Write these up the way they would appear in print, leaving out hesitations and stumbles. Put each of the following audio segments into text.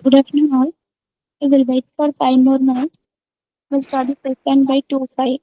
Good afternoon, all. We will wait for 5 more minutes. We'll start the session by 2:05.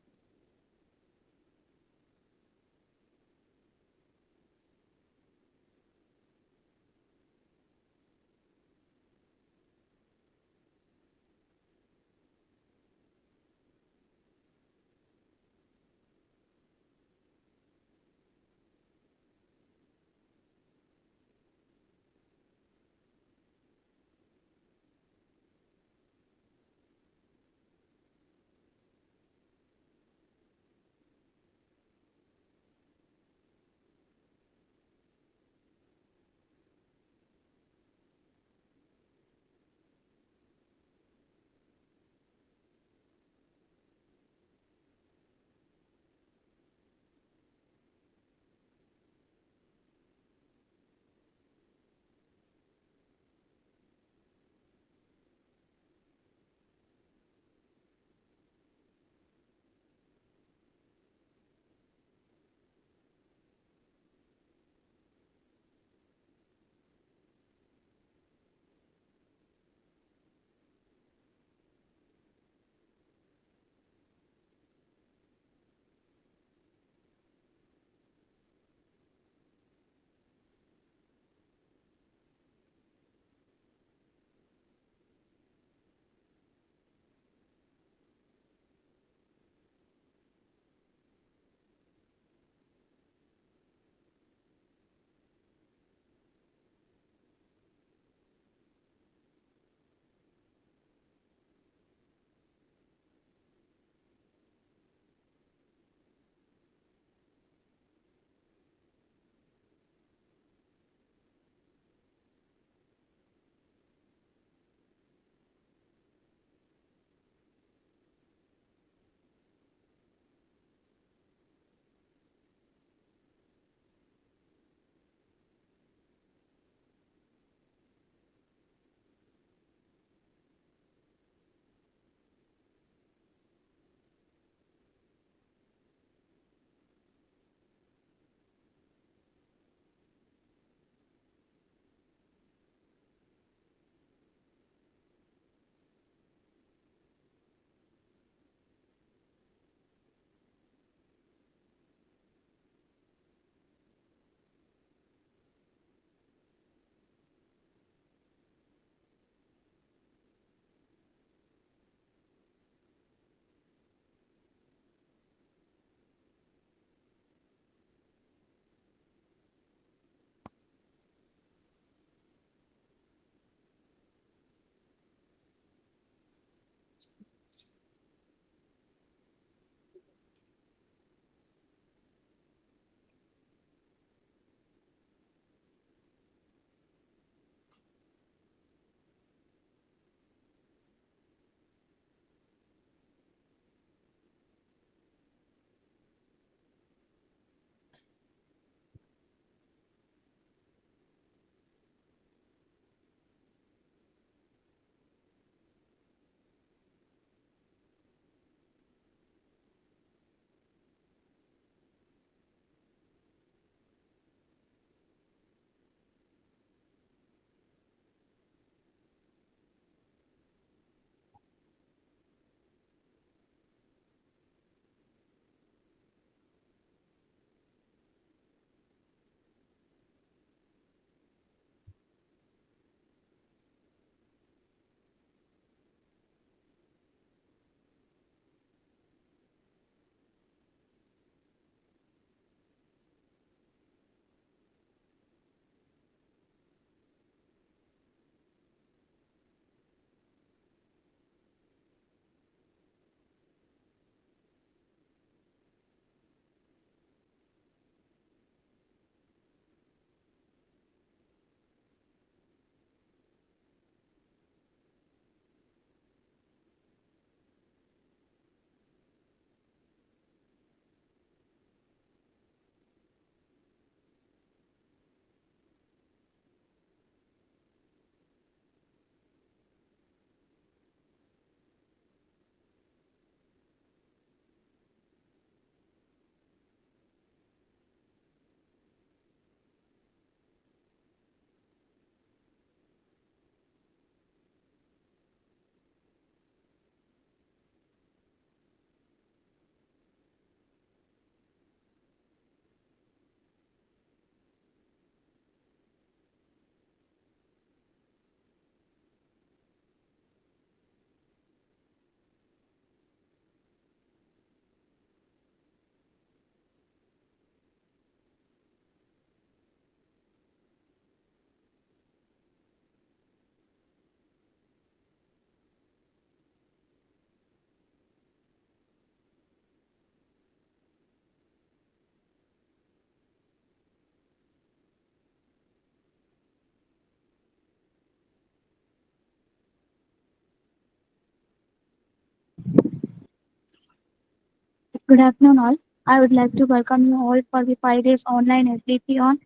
Good afternoon, all. I would like to welcome you all for the 5 days online FDP on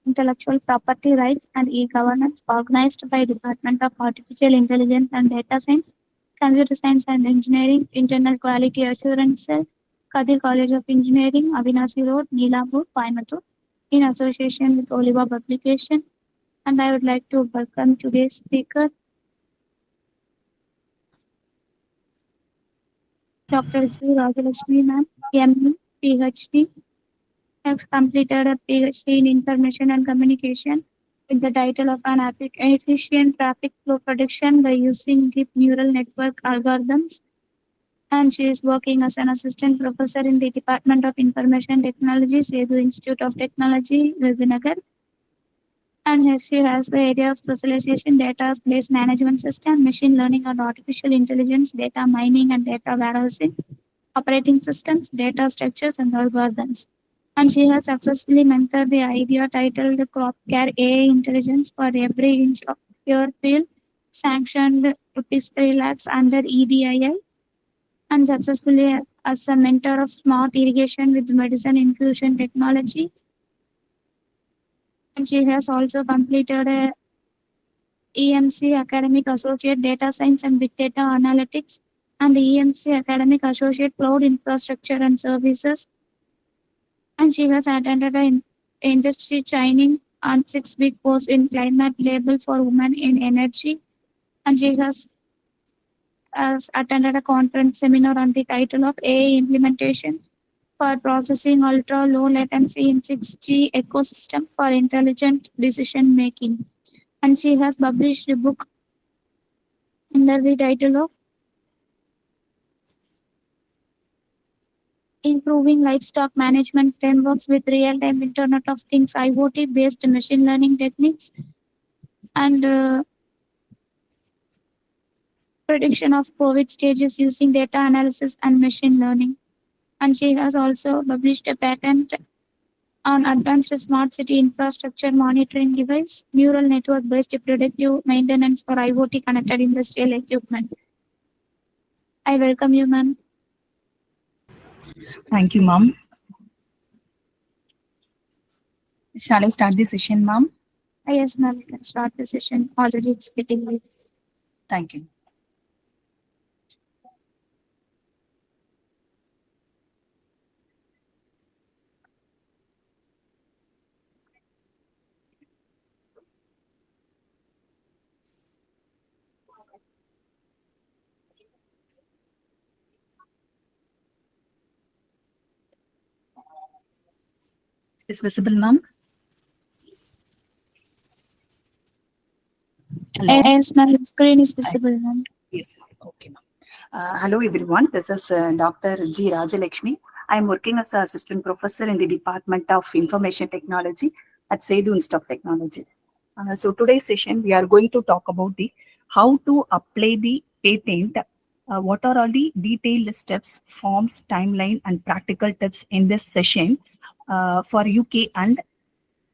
intellectual property rights and e-governance organized by Department of Artificial Intelligence and Data Science, Computer Science and Engineering, Internal Quality Assurance Cell, Kadir College of Engineering, Avinashi Road, Neelambur, Coimbatore, in association with Oliva Publication. And I would like to welcome today's speaker, Dr. G. Rajalakshmi Ma'am, ME, PhD, has completed a PhD in Information and Communication with the title of an efficient traffic flow prediction by using deep neural network algorithms. And she is working as an assistant professor in the Department of Information Technology, Sedu Institute of Technology, Vivinagar. And here she has the area of specialization data-based management system, machine learning and artificial intelligence, data mining and data warehousing, operating systems, data structures, and algorithms. And she has successfully mentored the idea titled Crop Care AI Intelligence for Every Inch of Your Field, sanctioned rupees 3 lakhs under EDII, and successfully as a mentor of smart irrigation with medicine infusion technology. And she has also completed a EMC Academic Associate Data Science and Big Data Analytics and the EMC Academic Associate Cloud Infrastructure and Services. And she has attended an industry training on 6 week course in climate label for women in energy. And she has attended a conference seminar on the title of AI implementation for processing ultra low latency in 6G ecosystem for intelligent decision making. And she has published a book under the title of Improving Livestock Management Frameworks with Real-Time Internet of Things IoT-based machine learning techniques and prediction of COVID stages using data analysis and machine learning. And she has also published a patent on advanced smart city infrastructure monitoring device, neural network-based predictive maintenance for IoT connected industrial equipment. I welcome you, ma'am. Thank you, ma'am. Shall I start the session, ma'am? Yes, ma'am, we can start the session. Already it's getting late. Thank you. Is visible, ma'am? Hello. Yes, ma'am, screen is visible, ma'am. Yes. Okay, ma'am. Hello, everyone. This is Dr. G. Rajalakshmi. I am working as an assistant professor in the Department of Information Technology at Sedu Institute of Technology. So today's session, we are going to talk about the how to apply the patent. What are all the detailed steps, forms, timeline, and practical tips in this session for UK and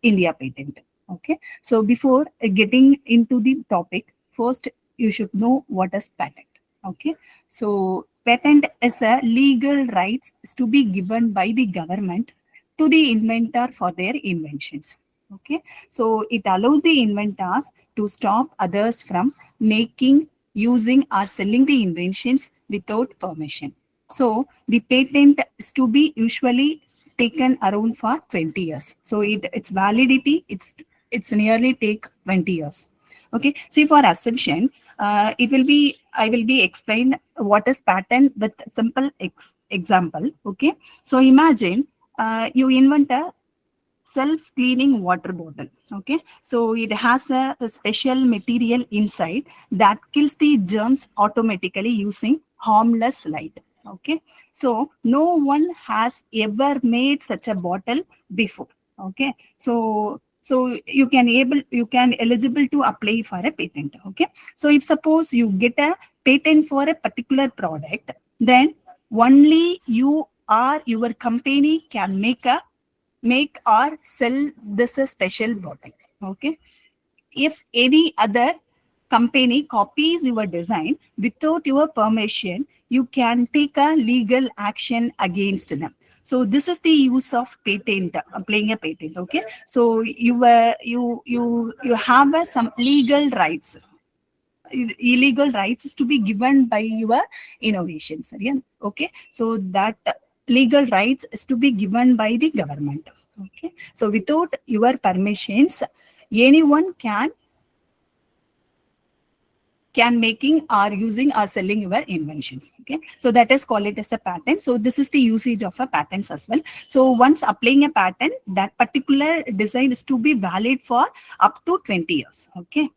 India patent. Okay. So before getting into the topic, first you should know what is patent. Okay. So patent is a legal rights to be given by the government to the inventor for their inventions. Okay. So it allows the inventors to stop others from making, using, or selling the inventions without permission. So the patent is to be usually taken around for 20 years. So its validity, it's nearly take 20 years. Okay. See, for assumption, I will be explain what is patent with simple example. Okay. So imagine you invent a self-cleaning water bottle. Okay, so it has a special material inside that kills the germs automatically using harmless light. Okay, so no one has ever made such a bottle before. Okay, so you can eligible to apply for a patent. Okay, so if suppose you get a patent for a particular product, then only you or your company can make or sell this a special bottle. Okay, if any other company copies your design without your permission, you can take a legal action against them. So this is the use of patent, applying a patent. Okay, so you have some legal rights. Illegal rights is to be given by your innovations. Yeah? Okay, so that legal rights is to be given by the government. Okay, so without your permissions, anyone can making or using or selling your inventions. Okay, so that is called it as a patent. So this is the usage of a patents as well. So once applying a patent, that particular design is to be valid for up to 20 years. Okay,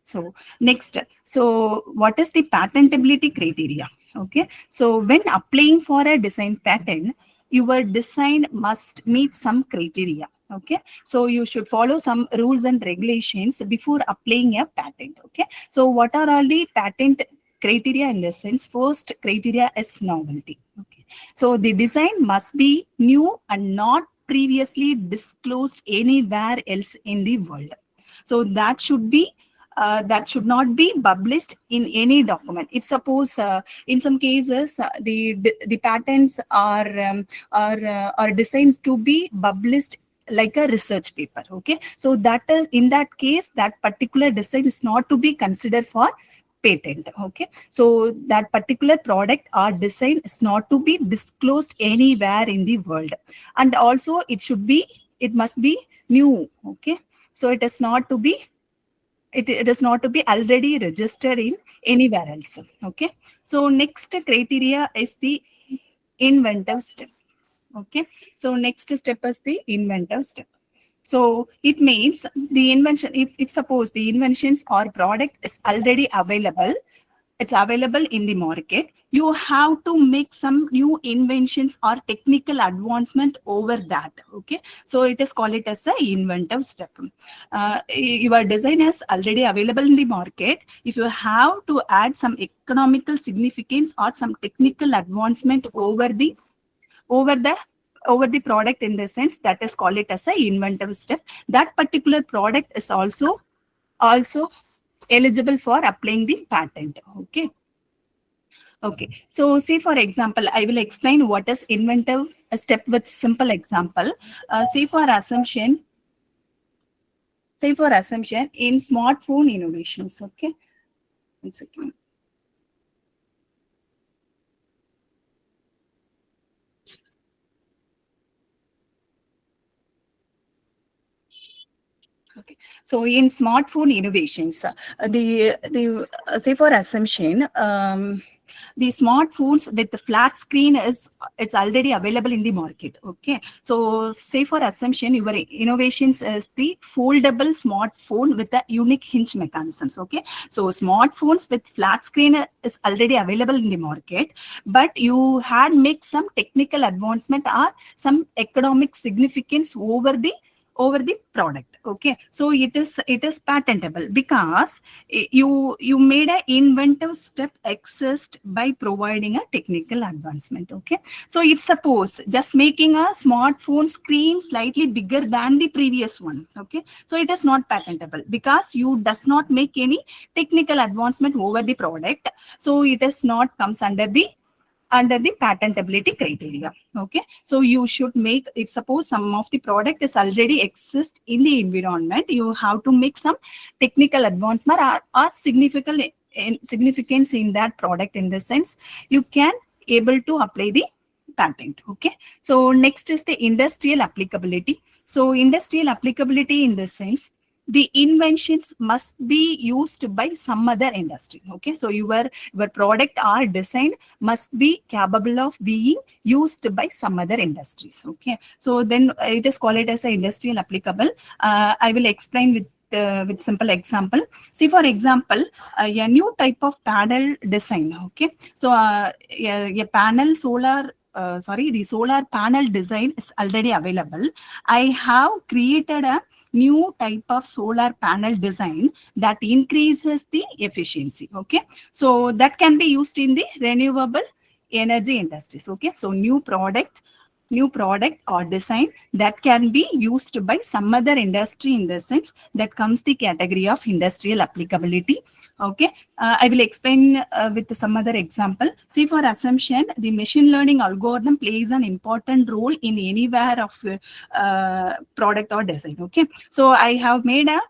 so next, so what is the patentability criteria? Okay, so when applying for a design patent, your design must meet some criteria. Okay, so you should follow some rules and regulations before applying a patent. Okay, so what are all the patent criteria in this sense? First criteria is novelty. Okay, so the design must be new and not previously disclosed anywhere else in the world. So that should not be published in any document. If suppose in some cases the patents are designed to be published like a research paper. Okay, so that is, in that case, that particular design is not to be considered for patent. Okay, so that particular product or design is not to be disclosed anywhere in the world, and also it must be new. Okay, so it is not to be it is not to be already registered in anywhere else. Okay, so next criteria is the inventive step. Okay, so next step is the inventive step. So it means the invention, if suppose the inventions or product is already available, it's available in the market, you have to make some new inventions or technical advancement over that. Okay, so it is called it as a inventive step. Your design is already available in the market. If you have to add some economical significance or some technical advancement over the over the product, in the sense, that is called it as a inventive step. That particular product is also eligible for applying the patent. Okay, okay, so say for example, I will explain what is inventive step with simple example. Say for assumption in smartphone innovations. Okay, 1 second. Okay. So in smartphone innovations, the say for assumption, the smartphones with the flat screen it's already available in the market. Okay. So say for assumption, your innovations is the foldable smartphone with the unique hinge mechanisms. Okay. So smartphones with flat screen is already available in the market, but you had make some technical advancement or some economic significance over the product. Okay, so it is patentable because you made an inventive step exist by providing a technical advancement. Okay, so if suppose just making a smartphone screen slightly bigger than the previous one, okay, so it is not patentable because you does not make any technical advancement over the product, so it is not comes under the patentability criteria. Okay, so you should make, if suppose some of the product is already exist in the environment, you have to make some technical advancement or significance in that product. In the sense, you can able to apply the patent. Okay, so next is the industrial applicability. So industrial applicability, in the sense, the inventions must be used by some other industry. Okay, so your product or design must be capable of being used by some other industries. Okay, so then it is called it as a industrial applicable. I will explain with simple example. See for example, a new type of panel design. Okay, so a panel solar the solar panel design is already available. I have created a new type of solar panel design that increases the efficiency. Okay, so that can be used in the renewable energy industries. Okay, so new product or design that can be used by some other industry, in the sense that comes the category of industrial applicability. Okay, I will explain with some other example. See, for assumption, the machine learning algorithm plays an important role in anywhere of product or design. Okay, so I have made a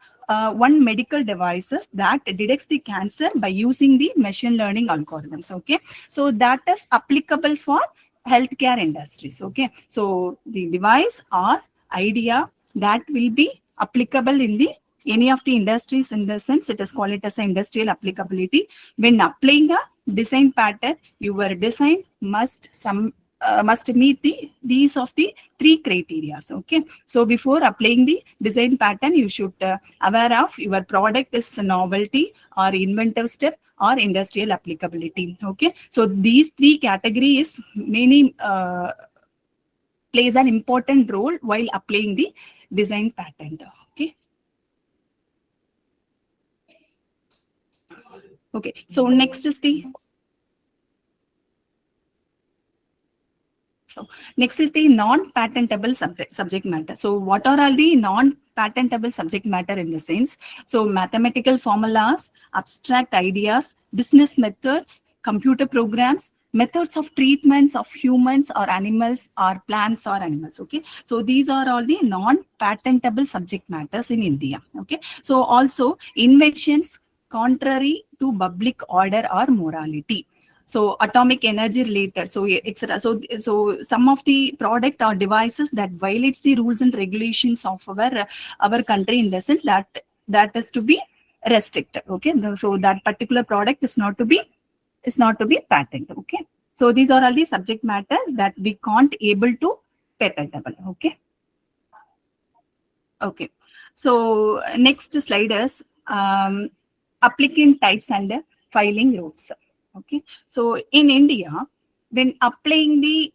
one medical devices that detects the cancer by using the machine learning algorithms. Okay, so that is applicable for healthcare industries. Okay, so the device or idea that will be applicable in the any of the industries, in the sense it is called it as an industrial applicability. When applying a design pattern, your design must meet these of the three criteria. Okay, so before applying the design pattern, you should aware of your product is novelty or inventive step or industrial applicability. Okay, so these three categories many plays an important role while applying the design pattern. Okay. Okay, so next is the non-patentable subject matter. So what are all the non-patentable subject matter in the sense? So mathematical formulas, abstract ideas, business methods, computer programs, methods of treatments of humans or animals or plants or animals. Okay, so these are all the non-patentable subject matters in India. Okay, so also inventions contrary to public order or morality. So atomic energy related, so etc. So some of the product or devices that violates the rules and regulations of our country, in the sense that is to be restricted. Okay, so that particular product is not to be patented. Okay, so these are all the subject matter that we can't able to patentable. Okay. Okay, so next slide is applicant types and filing routes. Okay, so in India, when applying the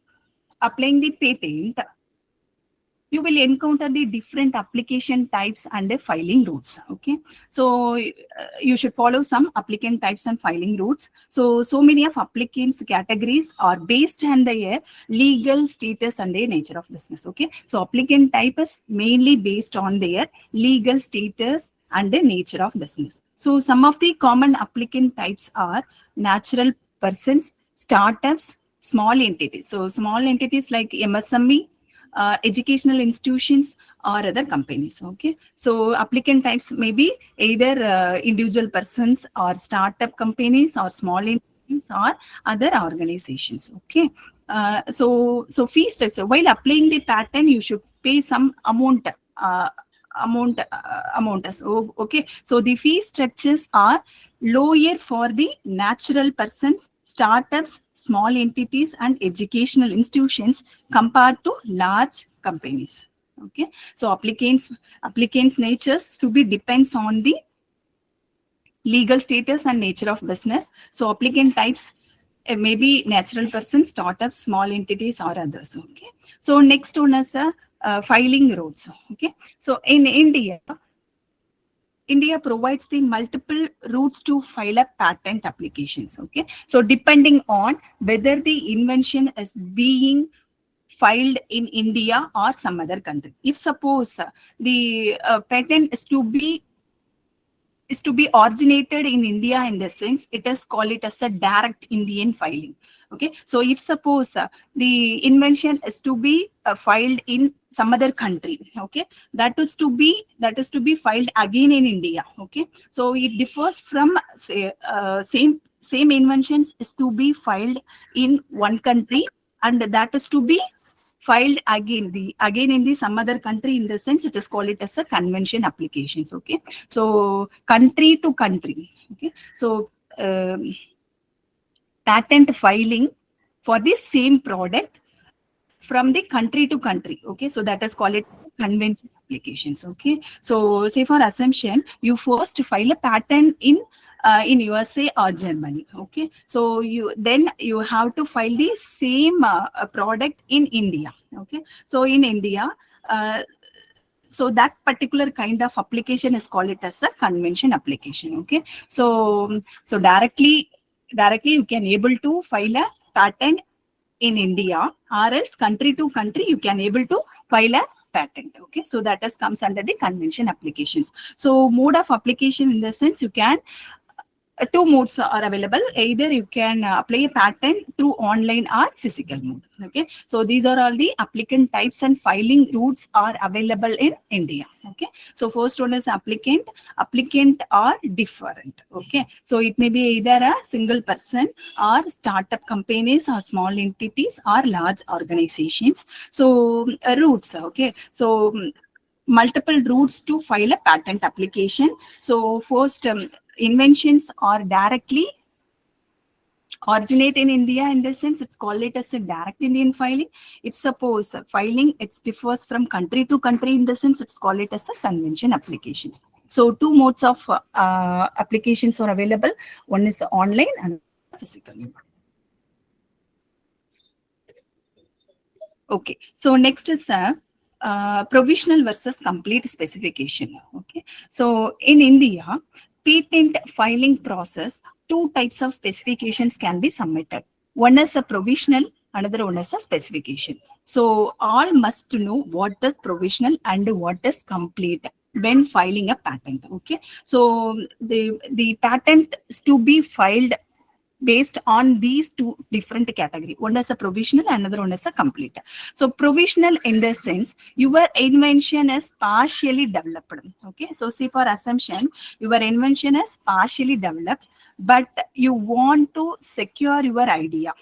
patent, you will encounter the different application types and the filing routes. Okay, so you should follow some applicant types and filing routes. So many of applicants categories are based on their legal status and their nature of business. Okay, so applicant type is mainly based on their legal status and the nature of business. So some of the common applicant types are natural persons, startups, small entities. So small entities like MSME, educational institutions or other companies. Okay, so applicant types may be either individual persons or startup companies or small entities or other organizations. Okay, so fee structure, while applying the pattern, you should pay some amount. So, okay, so the fee structures are lower for the natural persons, startups, small entities and educational institutions compared to large companies. Okay, so applicants natures to be depends on the legal status and nature of business. So applicant types may be natural persons, startups, small entities or others. Okay, so next one is filing routes. Okay, so in India provides the multiple routes to file a patent applications. Okay, so depending on whether the invention is being filed in India or some other country. If suppose the patent is to be originated in India, in the sense it is called it as a direct Indian filing. Okay, so if suppose the invention is to be filed in some other country, okay, that is to be filed again in India. Okay, so it differs from say same inventions is to be filed in one country and that is to be filed again in the some other country, in the sense it is called it as a convention applications. Okay, so country to country. Okay, so patent filing for the same product from the country to country. Okay, so that is called it convention applications. Okay, so say for assumption, you first file a patent in USA or Germany. Okay, so you have to file the same product in India. Okay, so in India, so that particular kind of application is called it as a convention application. Okay, so directly you can able to file a patent in India, or else country to country, you can able to file a patent. Okay, so that is comes under the convention applications. So mode of application in the sense you can two modes are available. Either you can apply a patent through online or physical mode. Okay, so these are all the applicant types and filing routes are available in India. Okay, so first one is applicant. Applicant are different. Okay, so it may be either a single person or startup companies or small entities or large organizations. So routes. Okay, so multiple routes to file a patent application. So first, inventions are directly originate in India. In this sense, it's called it as a direct Indian filing. If suppose filing it differs from country to country, in the sense, it's called it as a convention applications. So two modes of applications are available. One is online and physical. Okay, so next is provisional versus complete specification. Okay, so in India, patent filing process, two types of specifications can be submitted. One is a provisional, another one is a specification. So all must know what is provisional and what is complete when filing a patent. Okay, so the patent is to be filed based on these two different categories. One is a provisional, another one is a complete. So provisional in the sense, your invention is partially developed. Okay, so see for assumption, your invention is partially developed, but you want to secure your idea.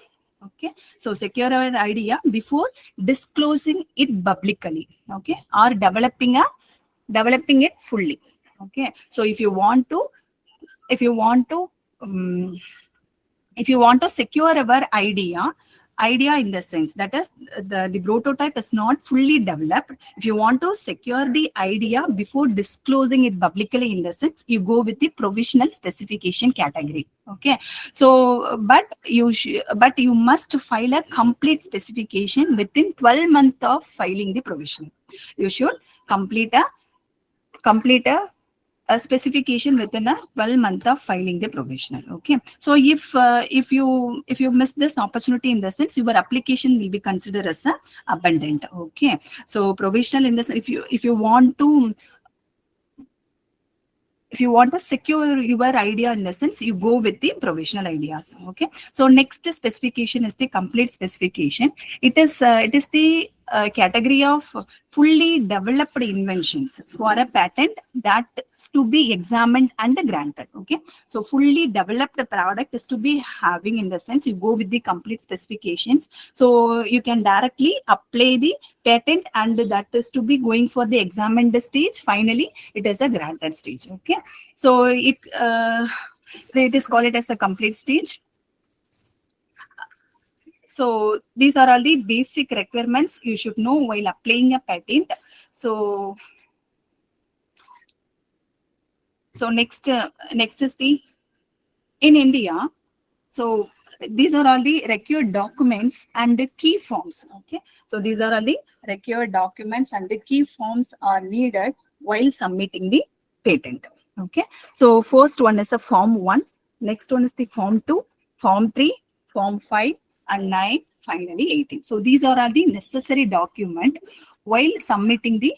Okay, so secure your idea before disclosing it publicly. Okay, or developing it fully. Okay, so if you want to if you want to um, if you want to secure our idea in the sense that is the prototype is not fully developed. If you want to secure the idea before disclosing it publicly, in the sense, you go with the provisional specification category. Okay, so but you must file a complete specification within 12 months of filing the provisional. You should complete a specification within a 12 month of filing the provisional. Okay, so if you miss this opportunity, in the sense, your application will be considered as a abundant. Okay, so provisional in this, if you want to secure your idea, in the sense, you go with the provisional ideas. Okay, so next specification is the complete specification. It is the category of fully developed inventions for a patent that is to be examined and granted. Okay, so fully developed product is to be having, in the sense, you go with the complete specifications, so you can directly apply the patent, and that is to be going for the examined stage. Finally, it is a granted stage. Okay, so it is called it as a complete stage. So these are all the basic requirements you should know while applying a patent. So next is the in India. So these are all the required documents and the key forms. Okay, so these are all the required documents and the key forms are needed while submitting the patent. Okay, so first one is a form 1, next one is the form 2, form 3, form 5, and 9, finally 18. So these are all the necessary document while submitting the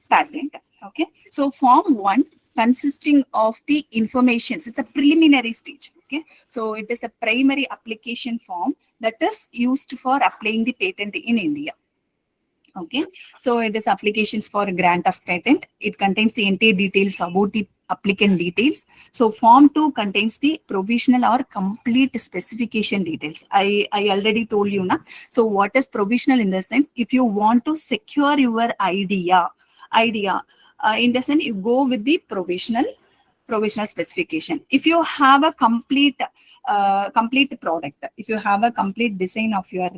patent. Okay, so form 1 consisting of the informations, it's a preliminary stage. Okay, so it is a primary application form that is used for applying the patent in India. Okay, so it is applications for a grant of patent. It contains the entire details about the applicant details. So form 2 contains the provisional or complete specification details. I already told you now. So what is provisional in the sense, if you want to secure your idea, in the sense, you go with the provisional specification. If you have a complete product, if you have a complete design of your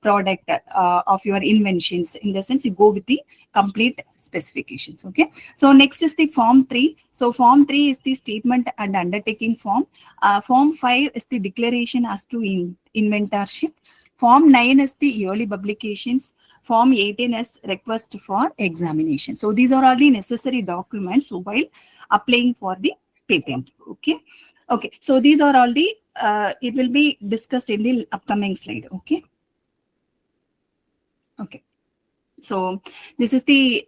product, of your inventions, in the sense, you go with the complete specifications. Okay, so next is the form 3. So form 3 is the statement and undertaking form. Form 5 is the declaration as to inventorship. Form 9 is the yearly publications. Form 18 is request for examination. So these are all the necessary documents while applying for the patent. Okay, okay, so these are all the it will be discussed in the upcoming slide. Okay, Okay. So this is the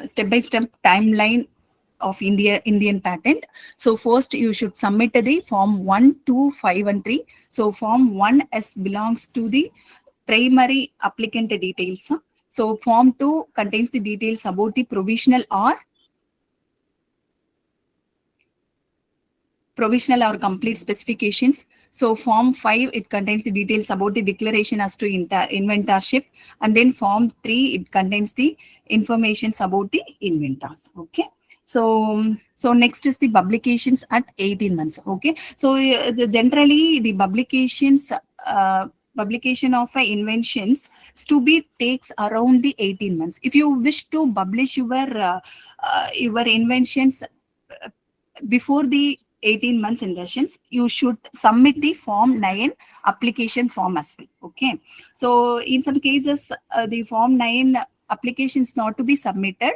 step-by-step timeline of Indian patent. So first you should submit the form 1, 2, 5 and 3. So form 1S belongs to the primary applicant details. So form 2 contains the details about the provisional or complete specifications. So form 5, it contains the details about the declaration as to inventorship. And then form 3, it contains the information about the inventors. Okay. So next is the publications at 18 months. Okay. So generally the publication of inventions to be takes around the 18 months. If you wish to publish your inventions before the 18 months inventions, you should submit the form 9 application form as well. Okay. So in some cases, the form 9 application is not to be submitted.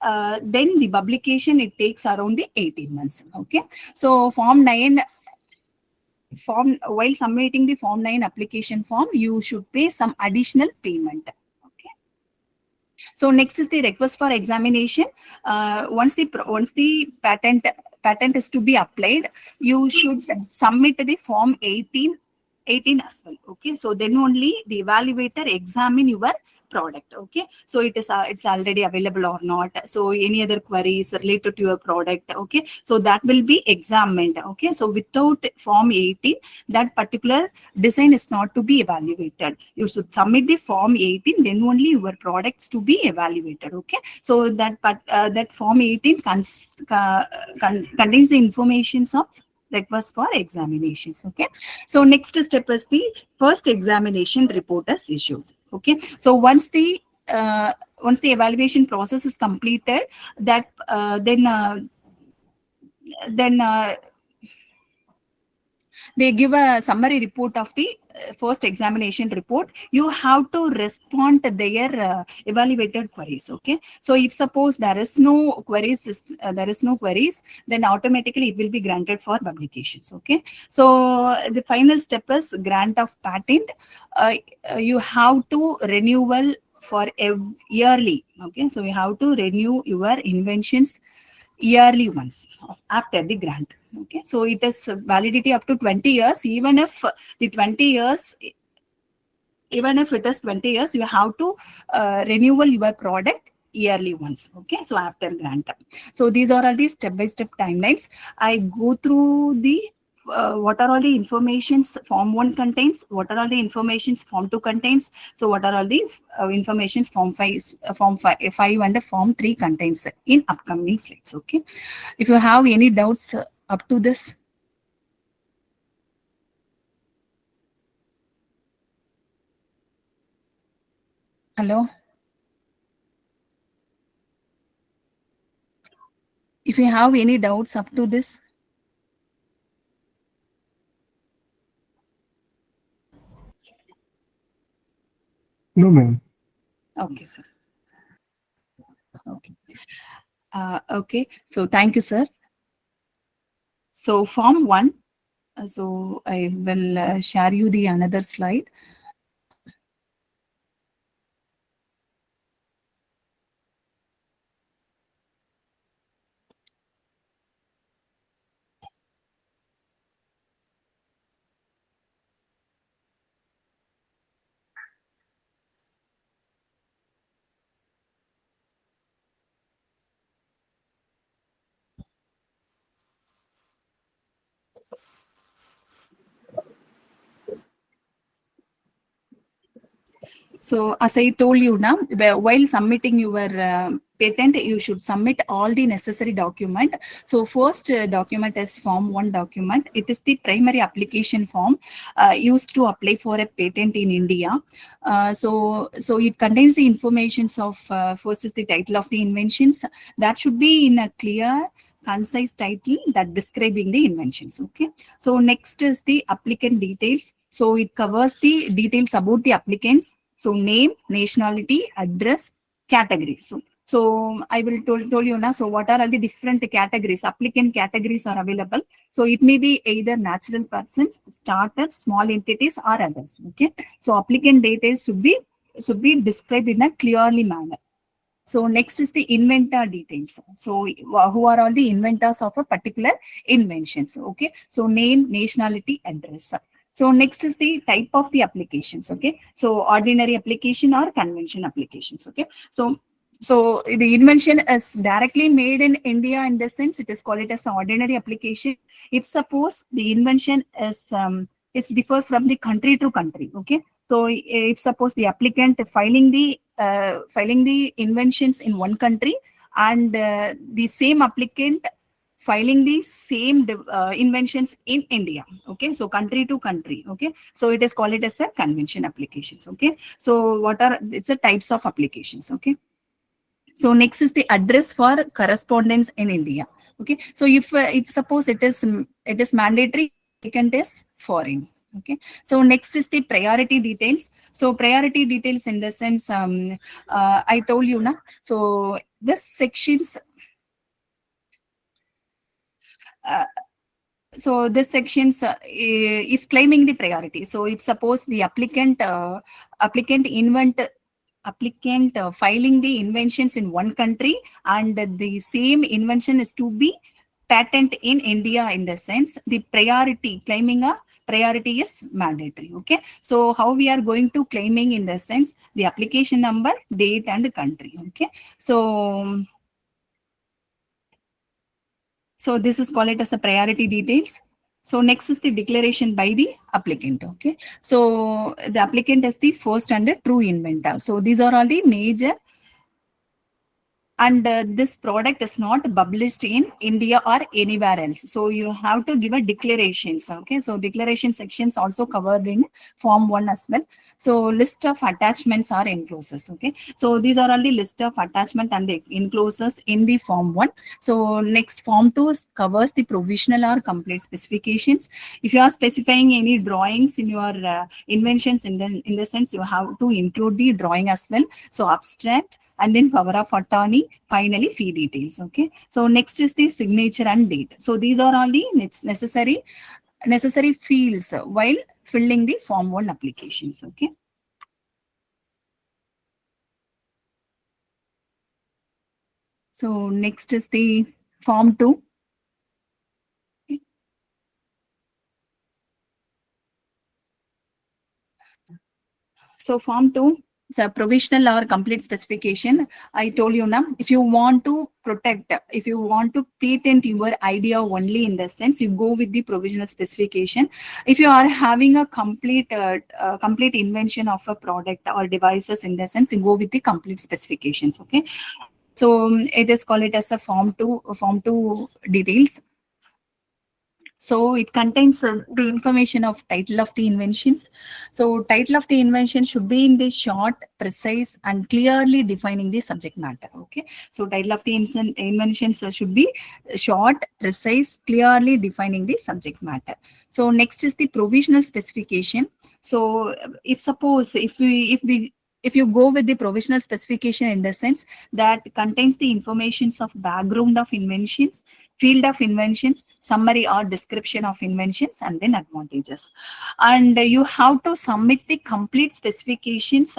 Then the publication, it takes around the 18 months. Okay. So while submitting the form 9 application form, you should pay some additional payment. Okay. So next is the request for examination. Once the patent is to be applied, you should submit the form 18 as well. Okay. So then only the evaluator examine your product. Okay. So it's already available or not. So any other queries related to your product. Okay. So that will be examined. Okay. So without form 18, that particular design is not to be evaluated. You should submit the form 18, then only your products to be evaluated. Okay. So that form 18 contains the informations of request for examinations. Okay. So next step is the first examination report is issued. Okay. So once the evaluation process is completed, that then they give a summary report of the first examination report. You have to respond to their evaluated queries. Okay. So if suppose there is no queries, then automatically it will be granted for publications. Okay. So the final step is grant of patent. You have to renewal for yearly. Okay. So you have to renew your inventions yearly once after the grant. Okay. So it is validity up to 20 years. The 20 years, even if it is 20 years, you have to renewal your product yearly once. Okay. So after grant. So these are all the step-by-step timelines. I go through the what are all the informations form 1 contains, what are all the informations form 2 contains, so what are all the informations form 5 and form 3 contains in upcoming slides. Okay. If you have any doubts up to this. Hello. If you have any doubts up to this. No, ma'am. Okay, sir. Okay. Okay. So thank you, sir. So form 1. So I will share you the another slide. So as I told you now, while submitting your patent, you should submit all the necessary document. So first document is form 1 document. It is the primary application form used to apply for a patent in India. So it contains the informations of first is the title of the inventions. That should be in a clear, concise title that describing the inventions. Okay. So next is the applicant details. So it covers the details about the applicants. So name, nationality, address, category. So I will told you now. So what are all the different categories? Applicant categories are available. So it may be either natural persons, startups, small entities, or others. Okay. So applicant details should be described in a clearly manner. So next is the inventor details. So who are all the inventors of a particular inventions? Okay. So name, nationality, address. So next is the type of the applications. Okay. So ordinary application or convention applications. Okay. So the invention is directly made in India in the sense it is called it as an ordinary application. If suppose the invention is differ from the country to country. Okay. So if suppose the applicant filing the inventions in one country and the same applicant filing the same inventions in India. Okay, so country to country. Okay, so it is called it as a convention applications. Okay, so what are it's a types of applications. Okay. So next is the address for correspondence in India. Okay. So if suppose it is mandatory, applicant is foreign. Okay. So next is the priority details. So priority details in the sense I told you now. So this sections. Uh, so this sections if claiming the priority. So if suppose the applicant filing the inventions in one country and the same invention is to be patent in India in the sense the priority claiming a priority is mandatory. Okay, so how we are going to claiming in the sense the application number, date and country. Okay, so this is called it as a priority details. So next is the declaration by the applicant. Okay. So the applicant is the first and the true inventor. So these are all the major, and this product is not published in India or anywhere else. So you have to give a declarations. Okay. So declaration sections also covered in form 1 as well. So list of attachments are enclosures. Okay. So these are all the list of attachment and enclosures in the form 1. So next form 2 covers the provisional or complete specifications. If you are specifying any drawings in your inventions in the sense you have to include the drawing as well. So abstract and then power of attorney, finally fee details. Okay. So next is the signature and date. So these are all the necessary fields while filling the form 1 applications. Okay. So next is the form 2. Okay. So form 2 is a provisional or complete specification. I told you now, if you want to protect, if you want to patent your idea only in the sense, you go with the provisional specification. If you are having a complete invention of a product or devices in the sense, you go with the complete specifications. Okay. So it is called it as a form 2 details. So it contains the information of title of the inventions. So title of the invention should be in the short, precise, and clearly defining the subject matter. Okay. So title of the inventions should be short, precise, clearly defining the subject matter. So next is the provisional specification. So if suppose if you go with the provisional specification in the sense that contains the informations of background of inventions, field of inventions, summary or description of inventions, and then advantages. And you have to submit the complete specifications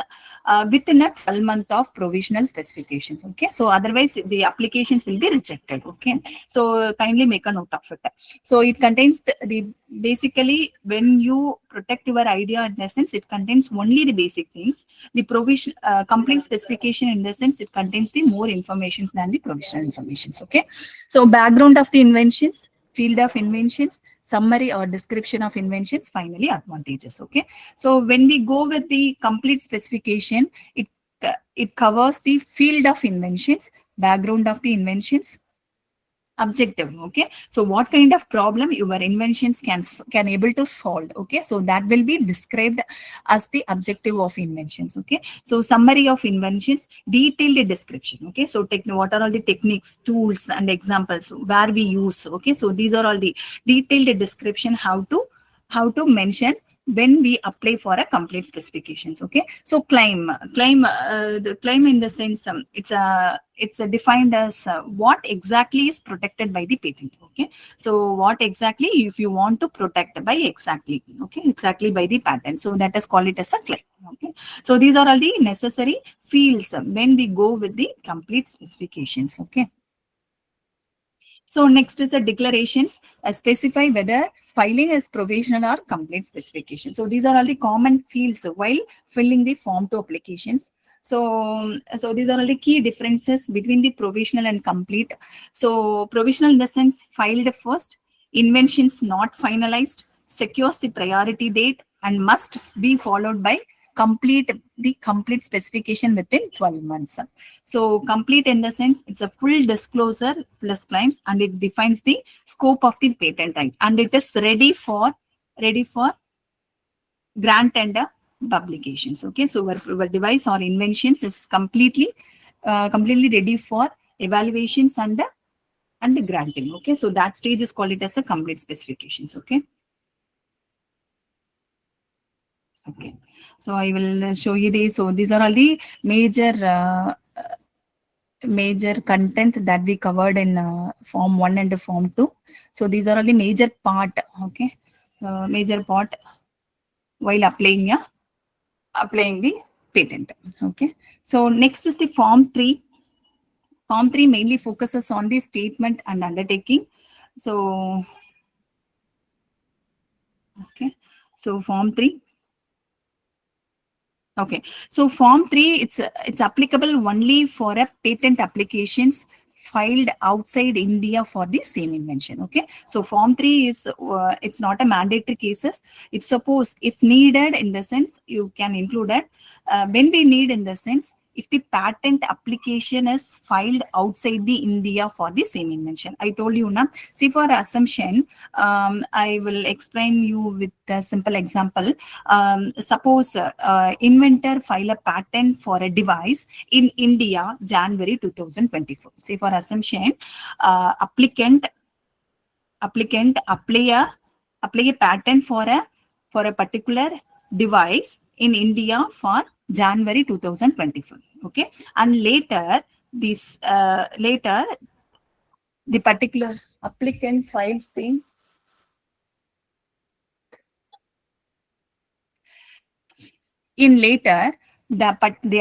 within a 12 month of provisional specifications. Okay. So otherwise the applications will be rejected. Okay. So kindly make a note of it. So it contains the basically when you protect your idea in the sense it contains only the basic things. The provision complete specification in the sense it contains the more informations than the provisional informations. Okay. So background of the inventions, field of inventions, summary or description of inventions, finally advantages. Okay. So when we go with the complete specification, it covers the field of inventions, background of the inventions, objective. Okay. So what kind of problem your inventions can able to solve. Okay. So that will be described as the objective of inventions. Okay. So summary of inventions, detailed description. Okay. So what are all the techniques, tools and examples where we use. Okay. So these are all the detailed description how to mention when we apply for a complete specifications. Okay, so the claim in the sense, it's defined as what exactly is protected by the patent. Okay, so what exactly if you want to protect by exactly, okay, exactly by the patent, so that is called it as a claim. Okay, so these are all the necessary fields when we go with the complete specifications. Okay, so next is the declarations, specify whether filing is provisional or complete specification. So these are all the common fields while filling the form 2 applications. So these are all the key differences between the provisional and complete. So provisional in the sense filed first, inventions not finalized, secures the priority date and must be followed by complete specification within 12 months. So complete in the sense it's a full disclosure plus claims, and it defines the scope of the patent right, and it is ready for grant and publications. Okay, so our device or inventions is completely ready for evaluations and granting. Okay, so that stage is called it as a complete specifications. Okay. Okay, so I will show you these. So these are all the major content that we covered in form 1 and form 2. So these are all the major part. Okay, major part while applying the patent. Okay, so next is the form 3. Form 3 mainly focuses on the statement and undertaking. So okay, so form 3. Okay, so form 3, it's applicable only for a patent applications filed outside India for the same invention. Okay, so form 3 is it's not a mandatory cases. If suppose if needed in the sense you can include it. When we need in the sense if the patent application is filed outside the India for the same invention. I told you now. See, for assumption, I will explain you with a simple example. Suppose inventor file a patent for a device in India January 2024. Say for assumption, applicant apply a patent for a particular device in India for January 2024. Okay, and later the particular applicant files the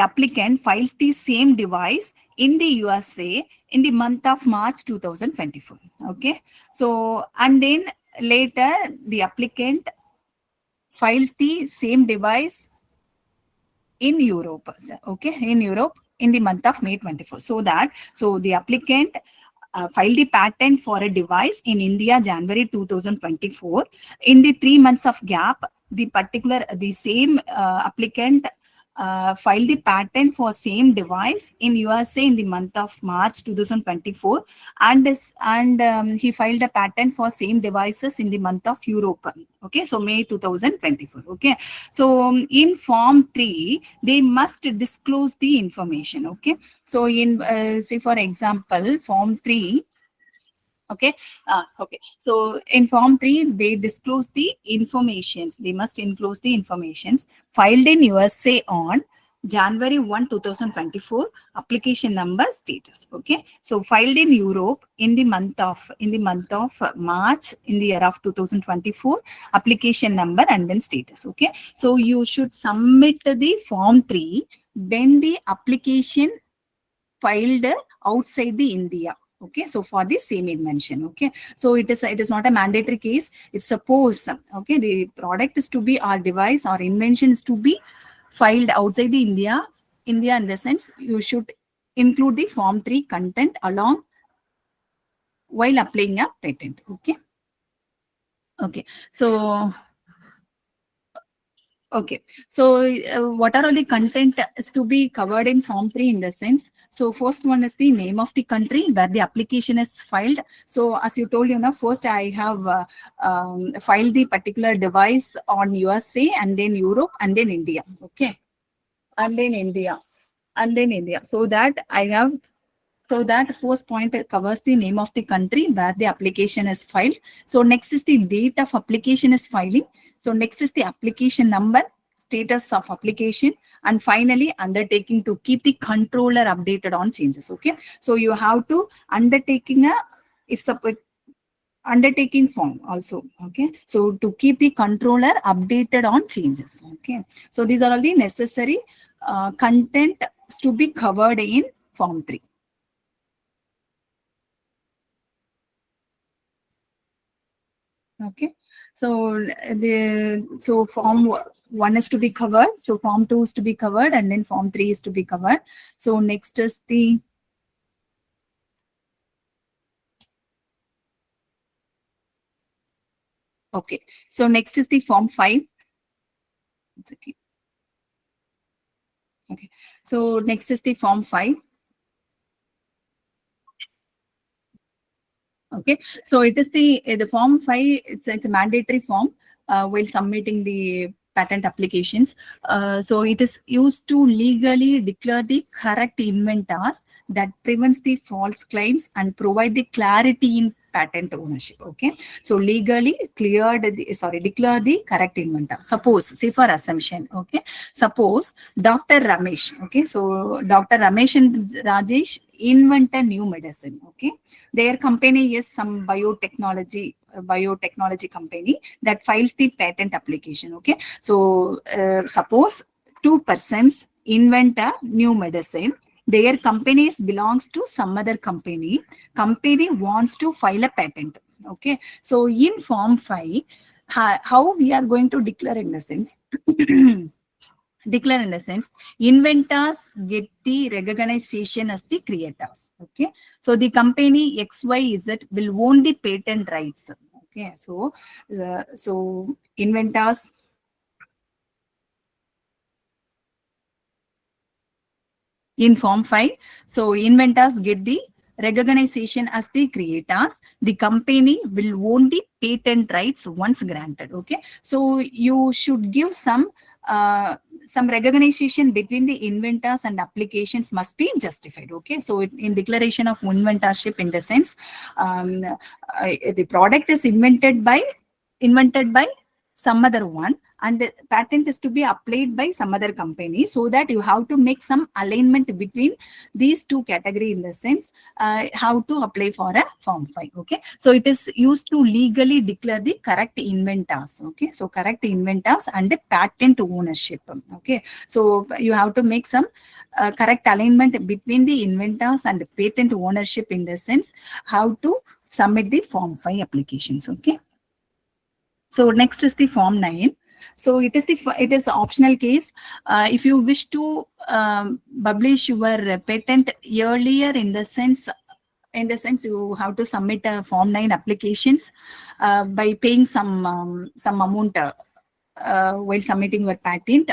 applicant files the same device in the USA in the month of March 2024. Okay, so and then later the applicant files the same device in Europe. Okay, in Europe in the month of May 24. So the applicant filed the patent for a device in India January 2024. In the 3 months of gap, the same applicant filed the patent for same device in USA in the month of March 2024, and he filed a patent for same devices in the month of Europe. Okay, so May 2024. Okay, so in form 3 they must disclose the information. Okay, so in say for example form 3. Okay, okay, so in form 3 they disclose the informations, they must enclose the informations filed in USA on January 1 2024, application number, status. Okay, so filed in Europe in the month of March in the year of 2024, application number and then status. Okay, so you should submit the form 3 when the application filed outside the India. Okay, so for the same invention. Okay, so it is not a mandatory case. If suppose okay the product is to be, our device or invention is to be filed outside the India in the sense you should include the form 3 content along while applying a patent. Okay, okay, so okay, so what are all the content is to be covered in form 3 in the sense? So first one is the name of the country where the application is filed. So as you told, first I have filed the particular device on USA and then Europe and then India. Okay, and then India. So that I have So that first point covers the name of the country where the application is filed. So next is the date of application is filing. So next is the application number, status of application, and finally undertaking to keep the controller updated on changes. Okay. So you have to undertaking a, if suppose, undertaking form also. Okay. So to keep the controller updated on changes. Okay. So these are all the necessary content to be covered in form 3. Okay. So form 1 is to be covered. So form 2 is to be covered, and then form 3 is to be covered. So next is the okay. So next is the form 5. It's okay. Okay. So next is the form 5. Okay. So it is the form 5. It's a mandatory form while submitting the patent applications. So it is used to legally declare the correct inventors that prevents the false claims and provide the clarity in patent ownership. Okay. So legally declare the correct inventor. Suppose, say for assumption, okay. Suppose Dr. Ramesh, okay. So Dr. Ramesh and Rajesh invent a new medicine. Okay. Their company is some biotechnology company that files the patent application. Okay. So suppose two persons invent a new medicine. Their companies belongs to some other company. Company wants to file a patent. Okay. So in form 5, how we are going to declare in the sense declare in the sense inventors get the recognition as the creators. Okay. So the company XYZ will own the patent rights. Okay. So inventors in form 5. So inventors get the recognition as the creators. The company will own the patent rights once granted. Okay. So you should give some recognition between the inventors and applications must be justified. Okay. So in declaration of inventorship, in the sense, the product is invented by some other one, and the patent is to be applied by some other company, so that you have to make some alignment between these two category, in the sense how to apply for a form 5. Okay. So it is used to legally declare the correct inventors. Okay. So correct inventors and the patent ownership. Okay. So you have to make some correct alignment between the inventors and the patent ownership, in the sense how to submit the form 5 applications. Okay. So next is the form 9. So it is optional case. If you wish to publish your patent earlier, in the sense you have to submit a form 9 applications by paying some amount while submitting your patent.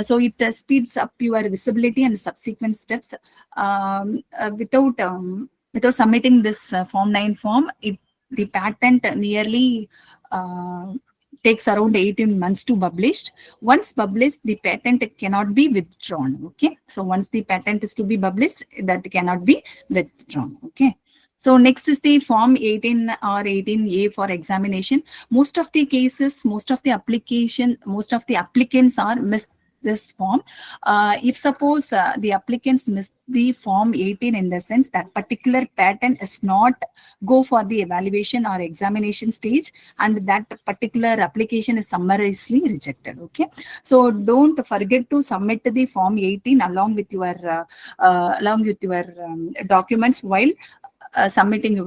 So it speeds up your visibility and subsequent steps. Without submitting this form 9 form, the patent nearly takes around 18 months to publish. Once published, the patent cannot be withdrawn. Okay. So once the patent is to be published, that cannot be withdrawn. Okay. So next is the form 18 or 18A for examination. Most of the cases, most of the applicants are missed this form. If suppose the applicants miss the form 18, in the sense that particular patent is not go for the evaluation or examination stage, and that particular application is summarily rejected. Okay. So don't forget to submit the form 18 along with your documents while submitting your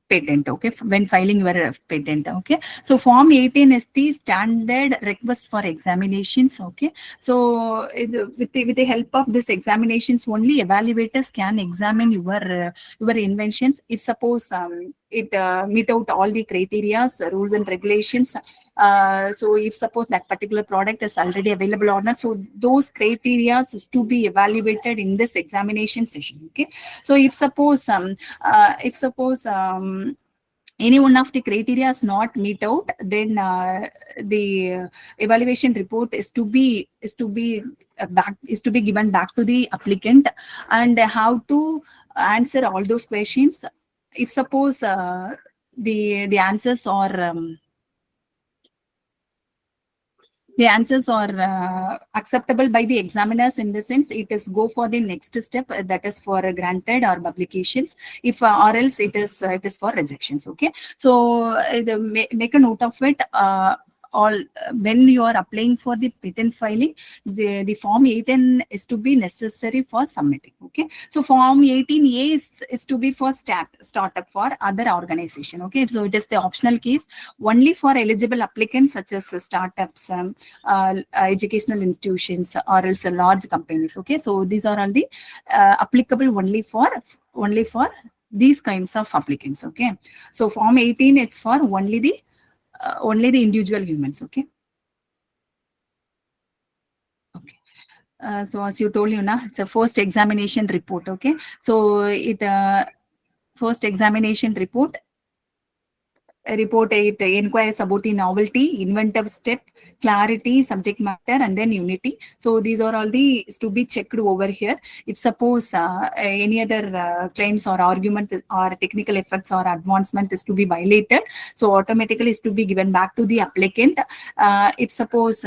patent. Okay. When filing your patent. Okay. So form 18 is the standard request for examinations. Okay. So with the help of this examinations, only evaluators can examine your inventions. If suppose it meet out all the criteria, rules and regulations. So if suppose that particular product is already available or not, so those criteria is to be evaluated in this examination session. Okay. So if suppose any one of the criteria is not meet out, then the evaluation report is to be back is to be given back to the applicant, and how to answer all those questions. If suppose the answers are acceptable by the examiners, in the sense it is go for the next step, that is for granted or publications, if or else it is for rejections. Okay, so make a note of it. All When you are applying for the patent filing, the form 18 is to be necessary for submitting. Okay, so form 18A is to be for startup for other organization. Okay, so it is the optional case only for eligible applicants such as startups, educational institutions, or else large companies. Okay, so these are all the applicable only for these kinds of applicants. Okay, so form 18, it's for only the individual humans. Okay. Okay. So as you told, it's a first examination report. Okay, so it first examination report, it inquires about the novelty, inventive step, clarity, subject matter, and then unity. So these are all the to be checked over here. If suppose any other claims or argument or technical effects or advancement is to be violated, so automatically is to be given back to the applicant. If suppose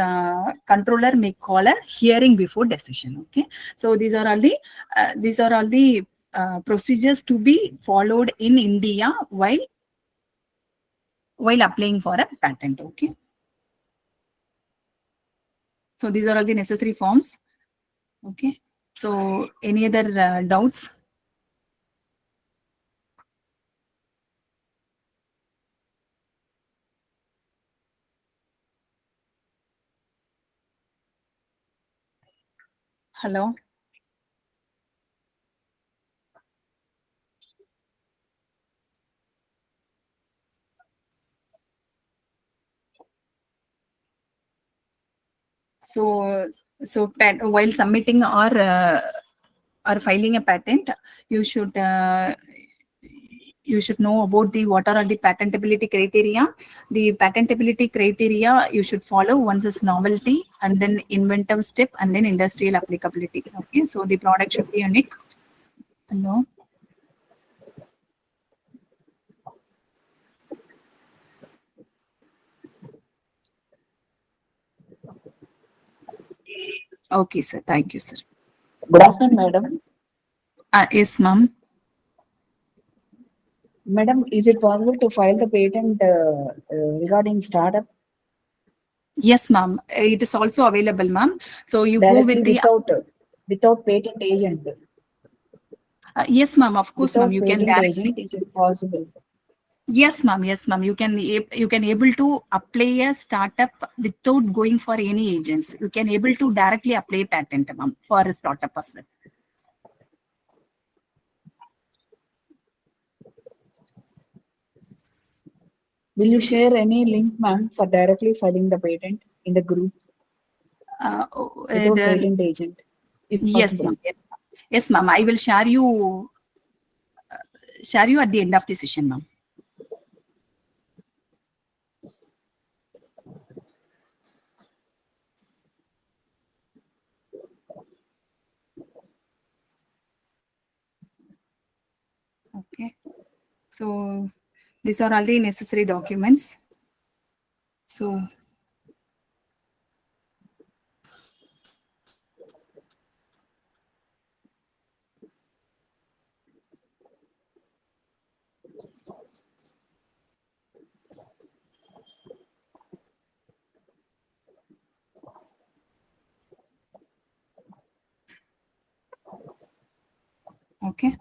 controller may call a hearing before decision. Okay, so these are all the procedures to be followed in India while applying for a patent. Okay, so these are all the necessary forms. Okay, so any other doubts? Hello. While submitting or filing a patent, you should know about the what are all the patentability criteria. The patentability criteria you should follow. Once is novelty, and then inventive step, and then industrial applicability. Okay, so the product should be unique. Hello. Okay, sir. Thank you, sir. Good afternoon, madam. Yes, ma'am. Madam, is it possible to file the patent regarding startup Yes, ma'am. It is also available, ma'am. So you go directly with the without patent agent? yes, ma'am. Of course, ma'am. Without You can patent directly. agent, is it possible? Yes, ma'am. Yes, ma'am. You can able to apply a startup without going for any agents. You can able to directly apply patent, ma'am, for a startup as well. Will you share any link, ma'am, for directly filing the patent in the group without patent agent, if Yes, possible? ma'am. Yes, ma'am. I will share you at the end of the session, ma'am. Okay. So these are all the necessary documents. So okay.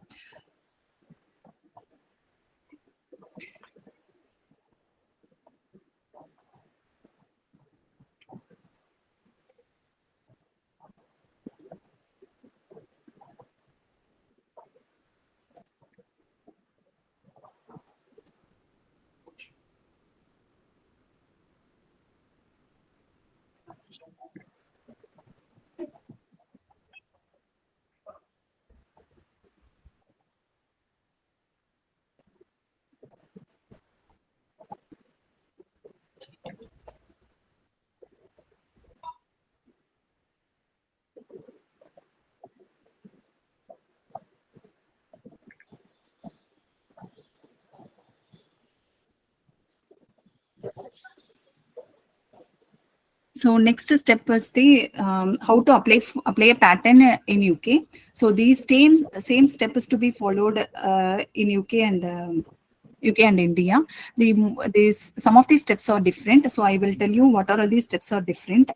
So next step is the how to apply a pattern in UK. So these same step is to be followed in UK and India. Some of these steps are different. So I will tell you what are all these steps are different.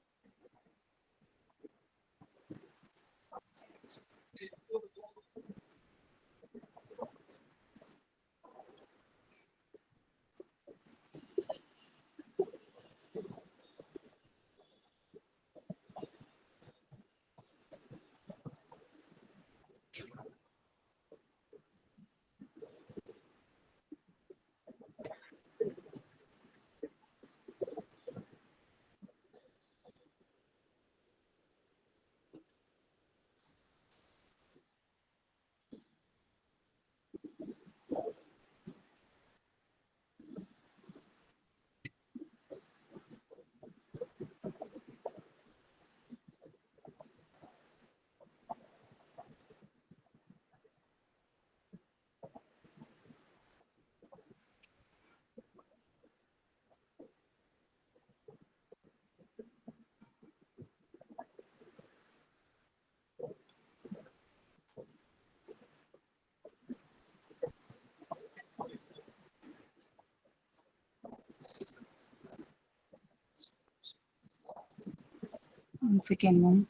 One second, ma'am.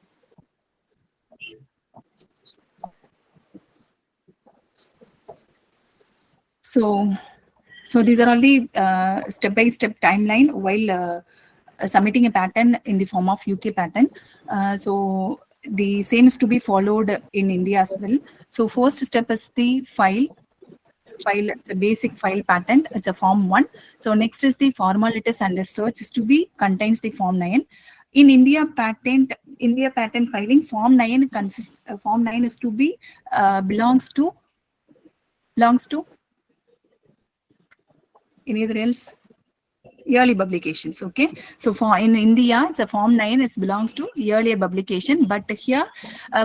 So these are all the step-by-step timeline while submitting a pattern in the form of UK pattern. So the same is to be followed in India as well. So first step is the file. It's a basic file pattern. It's a form 1. So next is the formalities and the search is to be contains the form 9. In India patent filing, form 9 consists. Form 9 is to be belongs to anything else? Yearly publications. Okay, so for in India it's a form 9, it belongs to yearly publication, but here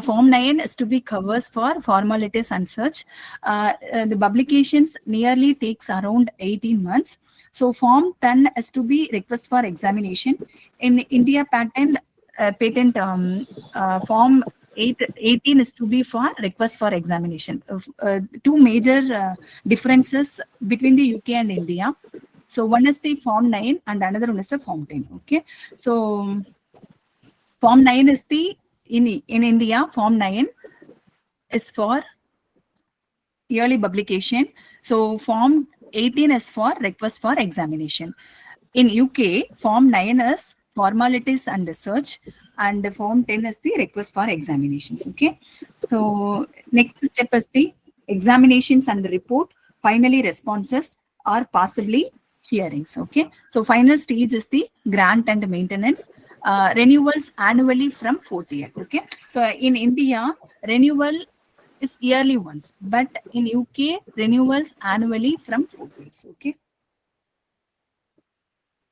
form 9 is to be covers for formalities and such. The publications nearly takes around 18 months. So form 10 is to be request for examination. In India patent form 18 is to be for request for examination. Two major differences between the UK and India. So one is the form 9 and another one is the form 10. Okay. So form 9 is the in India, form 9 is for yearly publication. So form 18 is for request for examination. In UK, form 9 is formalities and research, and form 10 is the request for examinations. Okay. So next step is the examinations and the report, finally responses or possibly hearings. Okay. So final stage is the grant and maintenance. Renewals annually from 4th year. Okay. So in India, renewal is yearly once, but in UK, renewals annually from 4 years. Okay.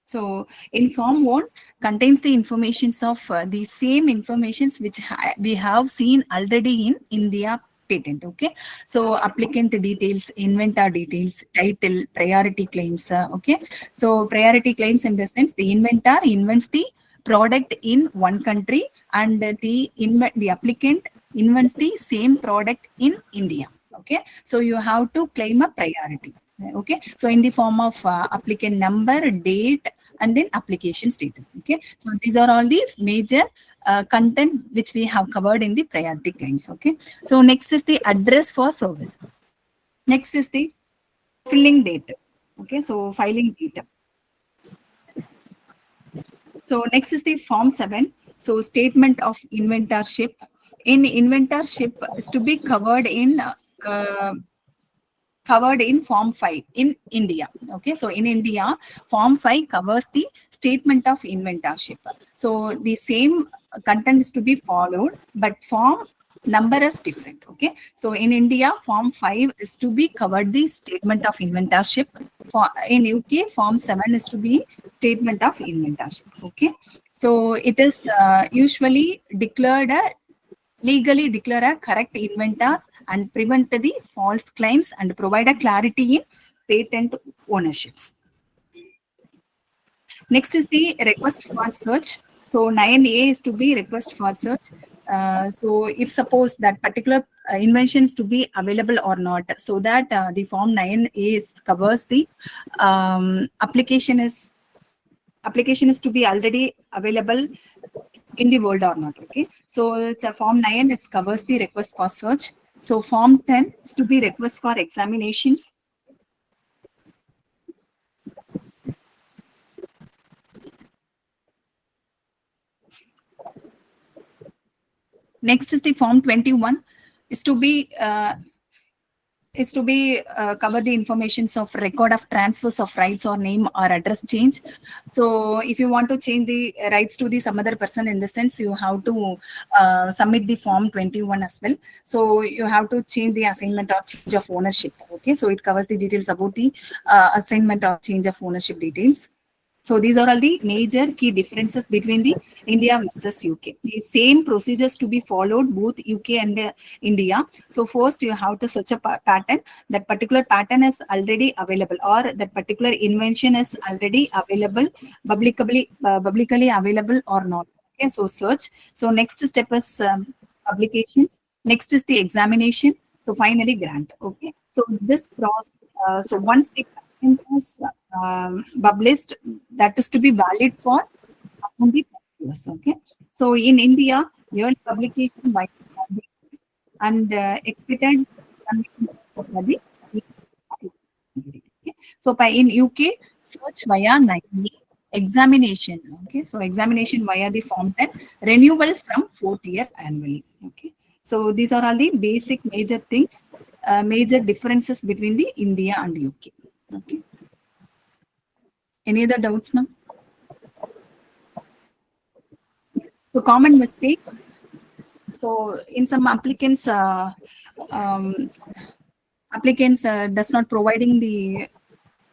So in form 1 contains the informations of the same informations which we have seen already in India patent. Okay. So applicant details, inventor details, title, priority claims. Okay. So priority claims in the sense the inventor invents the product in one country and the applicant invents the same product in India. Okay. So you have to claim a priority. Okay. So in the form of applicant number, date, and then application status. Okay. So these are all the major content which we have covered in the priority claims. Okay. So next is the address for service. Next is the filling date. Okay. So filing date. So next is the form 7. So statement of inventorship. In inventorship is to be covered in form 5 in India. Okay, so in India, form 5 covers the statement of inventorship. So the same content is to be followed, but form number is different. Okay, so in India, form 5 is to be covered the statement of inventorship. For in UK, form 7 is to be statement of inventorship. Okay, so it is usually legally declare a correct inventors and prevent the false claims and provide a clarity in patent ownerships. Next is the request for search. So 9A is to be request for search. So if suppose that particular invention is to be available or not, so that the form 9A is covers the application is to be already available in the world or not. Okay, so it's a form 9 it covers the request for search. So form 10 is to be request for examinations. Next is the form 21 is to be cover the informations of record of transfers of rights or name or address change. So if you want to change the rights to the some other person, in the sense you have to submit the form 21 as well. So you have to change the assignment or change of ownership. Okay, so it covers the details about the assignment or change of ownership details. So these are all the major key differences between the India versus UK. The same procedures to be followed both UK and India. So first you have to search a pattern. That particular pattern is already available, or that particular invention is already available, publicly available or not. Okay, so search. So next step is publications. Next is the examination. So finally grant. Okay. So this process. So once the patent is published, that is to be valid for only 5 years. Okay. So in India, yearly publication by and expected examination by the okay. So by in UK, search via 90 examination. Okay. So examination via the form 10, renewal from 4th year annually. Okay. So these are all the basic major things, major differences between the India and UK. Okay. Any other doubts, ma'am? So common mistake. So in some um, applicants does not providing the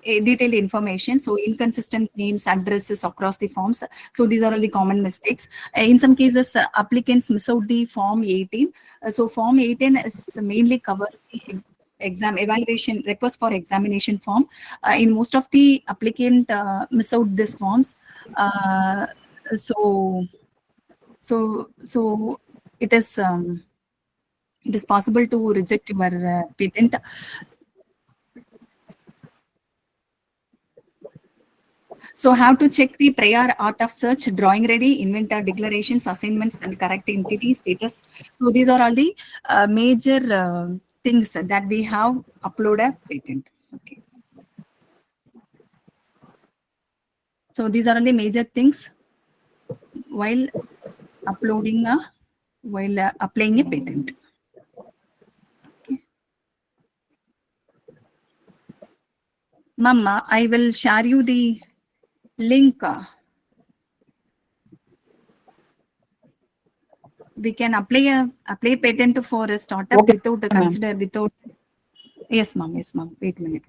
detailed information, so inconsistent names, addresses across the forms. So these are all the common mistakes. In some cases applicants miss out the form 18. So form 18 is mainly covers the exam evaluation request for examination form. In most of the applicant miss out these forms. uh, so so it is possible to reject your patent. So how to check the prior art of search, drawing ready, inventor declarations, assignments, and correct entity status. So these are all the major things that we have upload a patent. Okay. So these are all the major things while uploading a while applying a patent. Okay. Mama, I will share you the link. We can apply patent for a startup Okay, without ma'am. consider without. Yes, ma'am. Yes, ma'am. Wait a minute.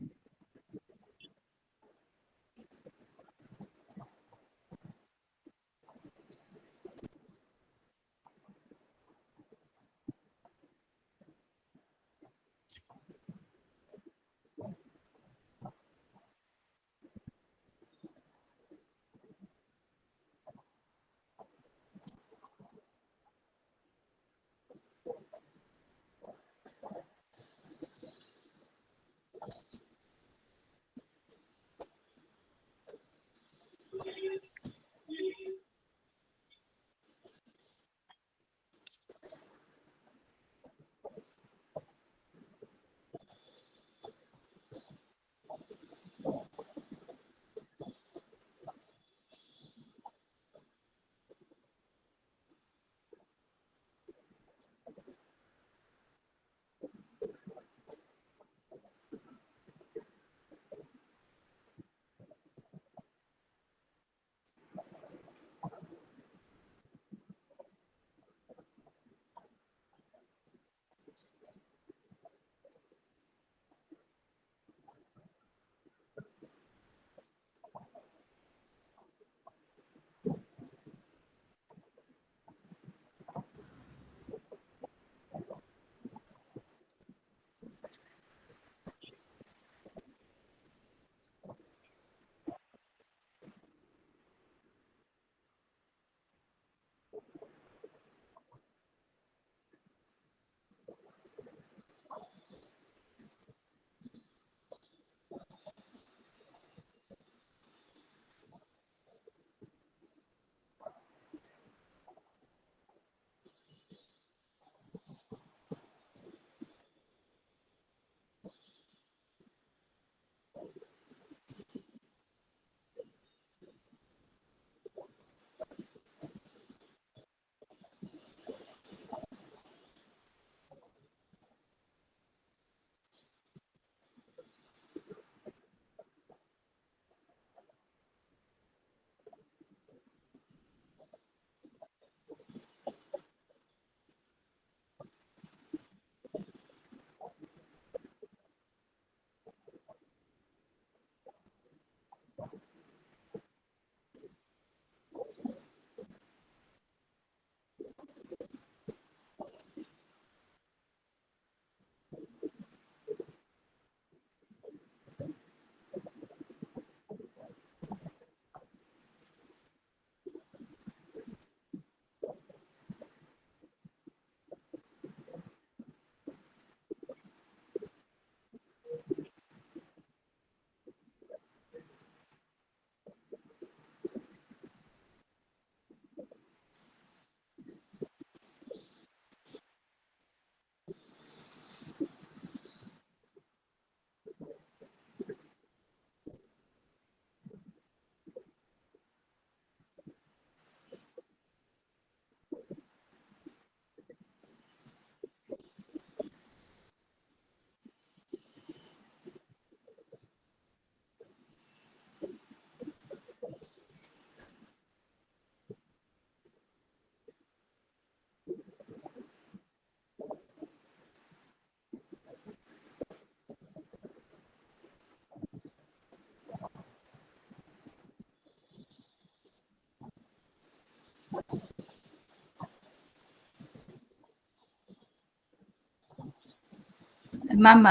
Ma'am,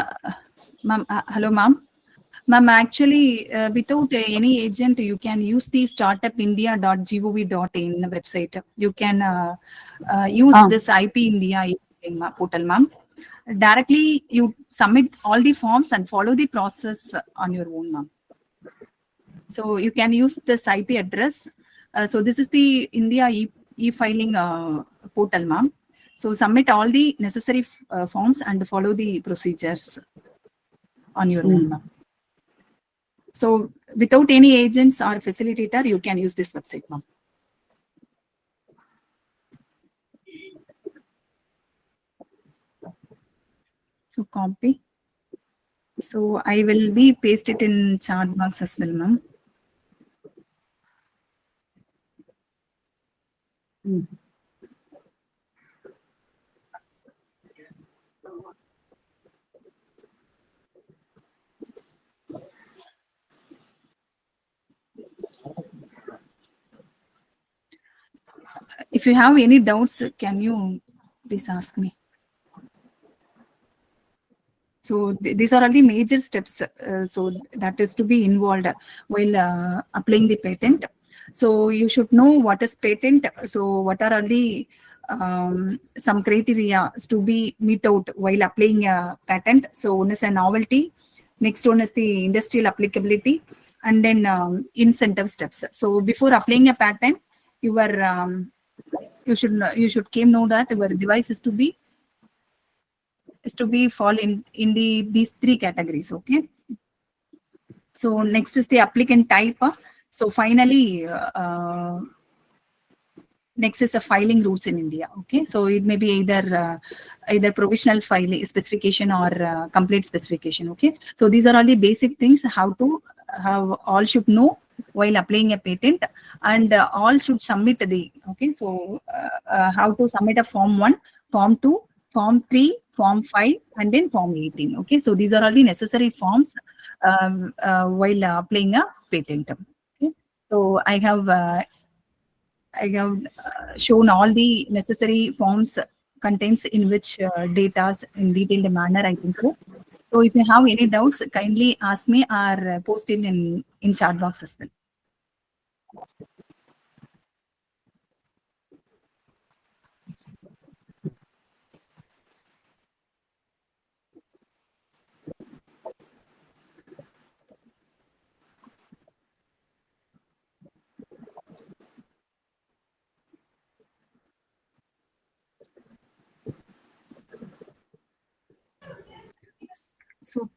hello, ma'am. Ma'am, actually, without any agent, you can use the startupindia.gov.in website. You can use this IP India portal, ma'am. Directly, you submit all the forms and follow the process on your own, ma'am. So you can use this IP address. So this is the India e-filing portal, ma'am. So submit all the necessary forms and follow the procedures on your own, ma'am. So without any agents or facilitator, you can use this website, ma'am. So copy. So I will be paste it in chat box as well, ma'am. If you have any doubts, can you please ask me? So these are all the major steps. So that is to be involved while applying the patent. So you should know what is patent. So what are all the some criteria to be meet out while applying a patent. So one is a novelty. Next one is the industrial applicability, and then incentive steps. So before applying a patent, you should know that your device is to be fall in these three categories. Okay. So next is the applicant type. So finally, next is the filing rules in India. Okay, so it may be either provisional filing specification or complete specification. Okay, so these are all the basic things how all should know while applying a patent, and all should submit the. Okay, so how to submit a form 1, form 2, form 3, form 5, and then form 18. Okay, so these are all the necessary forms while applying a patent. Okay, so I have shown all the necessary forms contains in which data in detailed manner, I think so. So if you have any doubts, kindly ask me or post it in chat box as well. So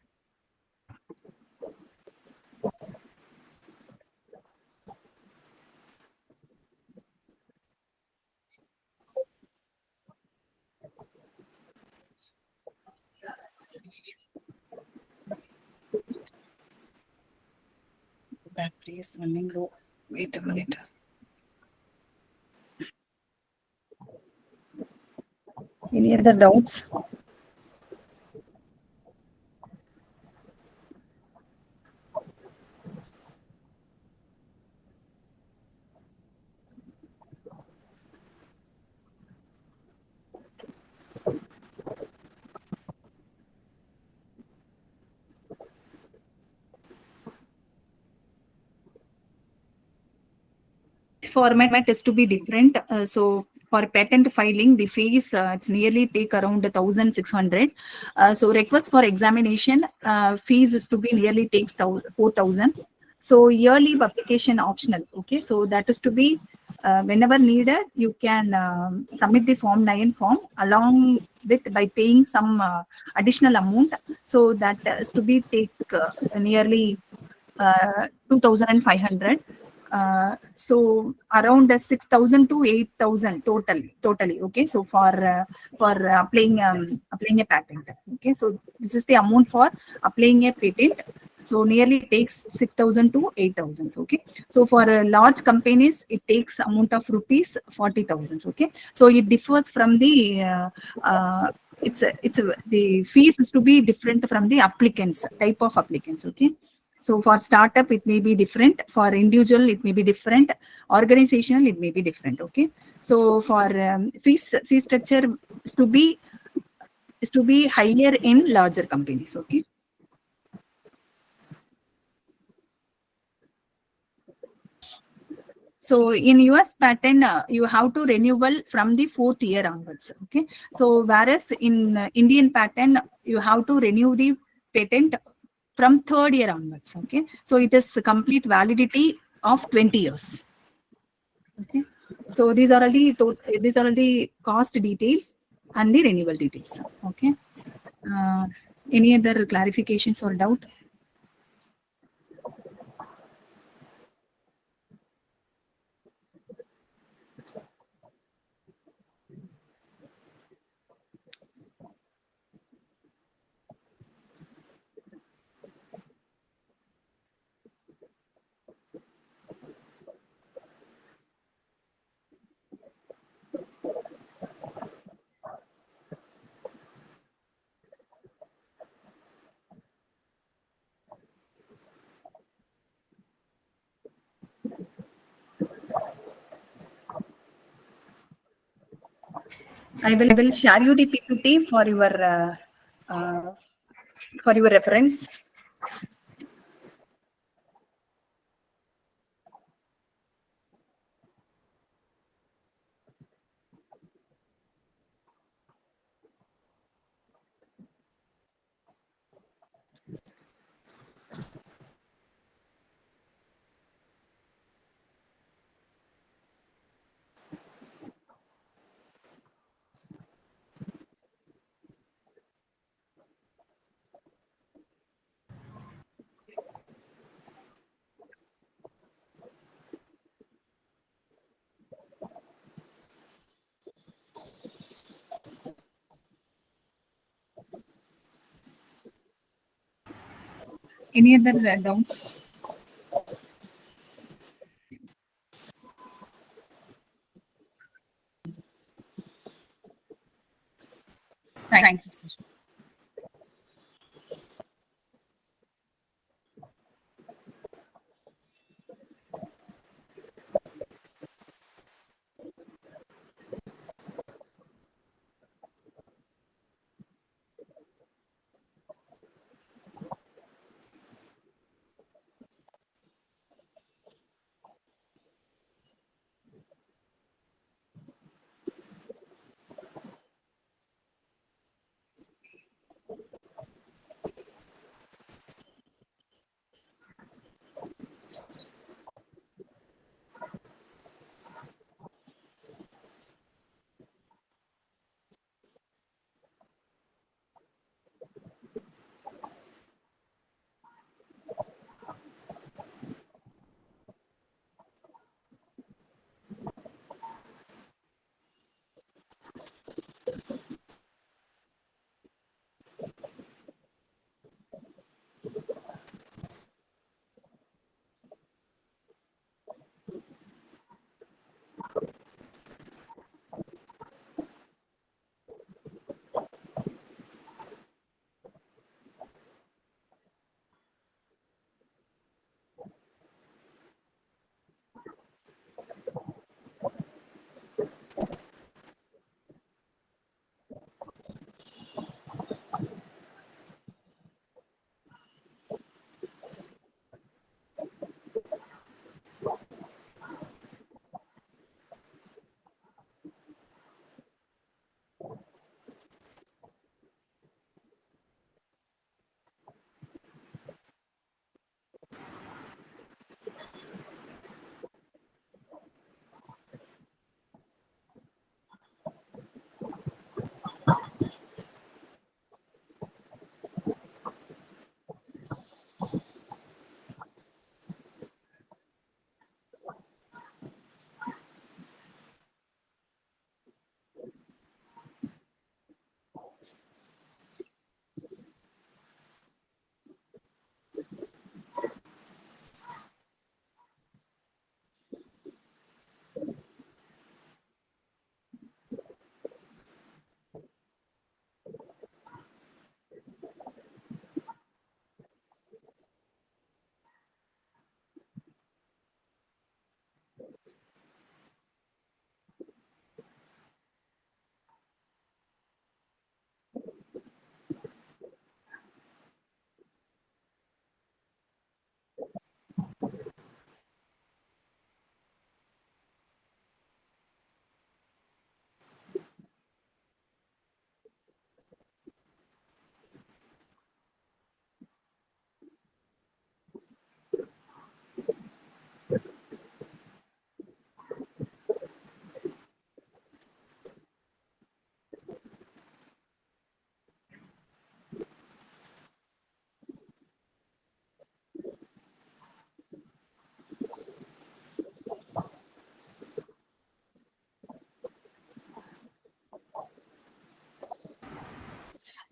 battery is running low. Wait a minute. Any other doubts? Format is to be different. So for patent filing, the fees it's nearly take around 1,600. So request for examination fees is to be nearly takes 4,000. So yearly publication optional. Okay, so that is to be whenever needed, you can submit the form 9 form along with by paying some additional amount. So that is to be take nearly 2,500. So around 6,000 to 8,000 totally. Okay, so for applying a patent. Okay, so this is the amount for applying a patent. So nearly takes 6,000 to 8,000. Okay, so for large companies it takes amount of rupees 40,000. Okay, so it differs from the the fees is to be different from the applicants, type of applicants. Okay, so for startup it may be different, for individual it may be different, organizational it may be different. Okay, so for fee structure is to be is to be higher in larger companies. Okay. So in US patent, you have to renewal from the 4th year onwards. Okay. So whereas in Indian patent, you have to renew the patent from 3rd year onwards. Okay. So it is complete validity of 20 years. Okay. So these are all the cost details and the renewal details. Okay. Any other clarifications or doubt? I will share you the PPT for your reference. Any other doubts? Thank you, sir.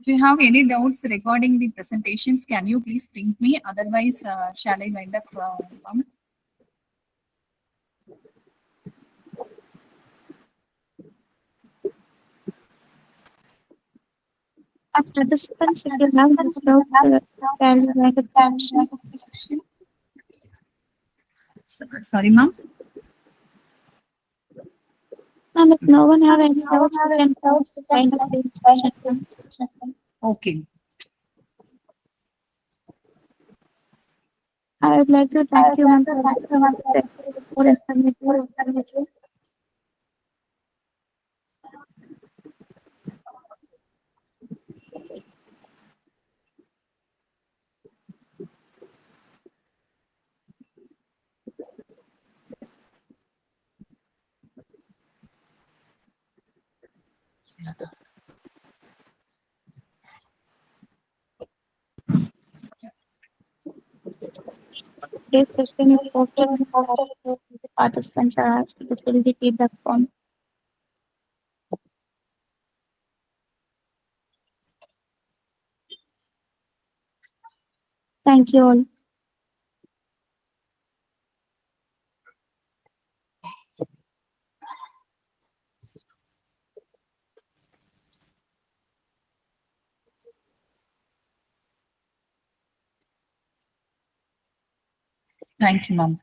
If you have any doubts regarding the presentations, can you please ping me? Otherwise, shall I wind up, ma'am? Participants, if you have any doubts, kindly write the question. Sorry, ma'am. And if no one have any doubts, you can find up the session. Okay. I would like to thank you, ma'am, for the more informative. Today's session is hosted by the participants are asked to fill the feedback form. Thank you all. Thank you, ma'am.